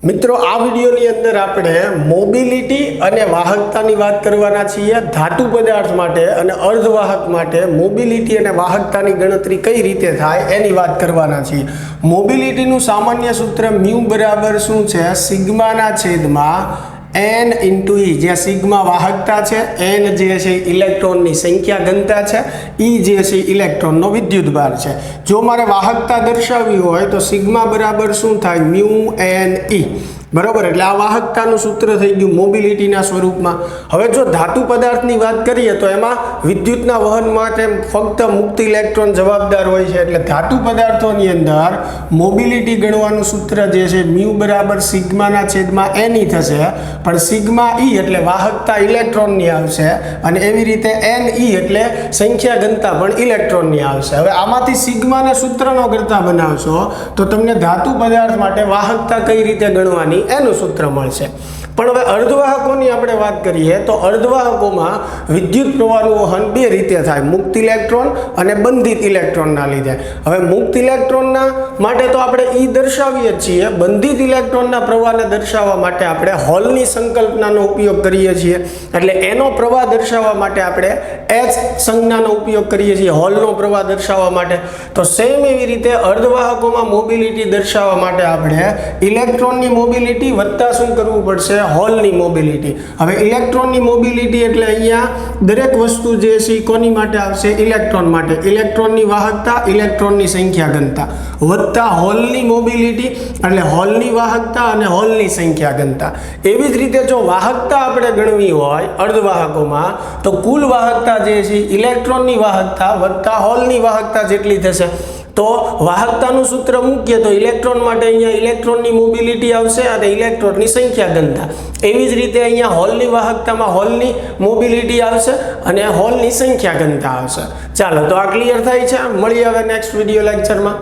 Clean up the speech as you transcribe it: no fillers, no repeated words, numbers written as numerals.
મિત્રો આ વિડિયોની અંદર આપણે મોબિલિટી અને વાહકતાની વાત કરવાના છીએ। ધાતુ પદાર્થ માટે અને અર્ધવાહક માટે મોબિલિટી અને વાહકતાની ગણતરી કઈ રીતે થાય એની વાત કરવાના છીએ। મોબિલિટીનું સામાન્ય સૂત્ર મ્યુ બરાબર શું છે? સિગ્માના છેદમાં n × e, જ્યાં સિગ્મા વાહકતા છે, n જે છે ઇલેક્ટ્રોનની સંખ્યા ઘનતા છે, e જે છે ઇલેક્ટ્રોનનો વિદ્યુતભાર છે। જો મારે વાહકતા દર્શાવવી હોય તો સિગ્મા બરાબર શું થાય? મ્યુ n e, બરાબર। એટલે આ વાહકતાનું સૂત્ર થઈ ગયું મોબિલિટીના સ્વરૂપમાં। હવે જો ધાતુ પદાર્થની વાત કરીએ તો એમાં વિદ્યુતના વહન માટે ફક્ત મુક્ત ઇલેક્ટ્રોન જવાબદાર હોય છે। એટલે ધાતુ પદાર્થોની અંદર મોબિલિટી ગણવાનું સૂત્ર જે છે મ્યુ બરાબર સિગ્માના છેદમાં n e થશે, પણ સિગ્મા e એટલે વાહકતા ઇલેક્ટ્રોનની આવશે અને એવી રીતે n e એટલે સંખ્યા ઘનતા પણ ઇલેક્ટ્રોનની આવશે। હવે આમાંથી સિગ્માના સૂત્રનો કરતા બનાવશો તો તમને ધાતુ પદાર્થ માટે વાહકતા કઈ રીતે ગણવાની એનું સૂત્ર મળશે। પણ હવે અર્ધવાહકોની આપણે વાત કરીએ તો અર્ધવાહકોમાં વિદ્યુત પ્રવાહનું વહન બે રીતે થાય, મુક્ત ઇલેક્ટ્રોન અને બંધિત ઇલેક્ટ્રોનના લીધે। હવે મુક્ત ઇલેક્ટ્રોનના માટે તો આપણે E દર્શાવીએ છીએ, બંધિત ઇલેક્ટ્રોનના પ્રવાહને દર્શાવવા માટે આપણે હોલની સંકલ્પનાનો ઉપયોગ કરીએ છીએ। એટલે એનો પ્રવાહ દર્શાવવા માટે આપણે H સંજ્ઞાનો ઉપયોગ કરીએ છીએ હોલનો પ્રવાહ દર્શાવવા માટે। તો સેમ એવી રીતે અર્ધવાહકોમાં મોબિલિટી દર્શાવવા માટે આપણે ઇલેક્ટ્રોનની મોબિલિટી વત્તા શું કરવું પડશે? હોલની મોબિલિટી। હવે ઇલેક્ટ્રોનની મોબિલિટી એટલે અહીંયા દરેક વસ્તુ જે છે કોની માટે આવશે? ઇલેક્ટ્રોન માટે। ઇલેક્ટ્રોનની વાહકતા, ઇલેક્ટ્રોનની સંખ્યા ઘનતા વત્તા હોલની મોબિલિટી એટલે હોલની વાહકતા અને હોલની સંખ્યા ઘનતા। એવી જ રીતે જો વાહકતા આપણે ગણવી હોય અર્ધવાહકોમાં તો કુલ વાહકતા જે છે ઇલેક્ટ્રોનની વાહકતા વત્તા હોલની વાહકતા જેટલી થશે। તો વાહકતાનું સૂત્ર મૂકીએ તો ઇલેક્ટ્રોન માટે અહીંયા ઇલેક્ટ્રોનની મોબિલિટી આવશે અને ઇલેક્ટ્રોનની સંખ્યા ઘનતા। એવી જ રીતે અહીંયા હોલની વાહકતામાં હોલની મોબિલિટી આવશે અને હોલની સંખ્યા ઘનતા આવશે। ચાલો, તો આ ક્લિયર થાય છે। મળીએ હવે નેક્સ્ટ વિડીયો લેક્ચરમાં।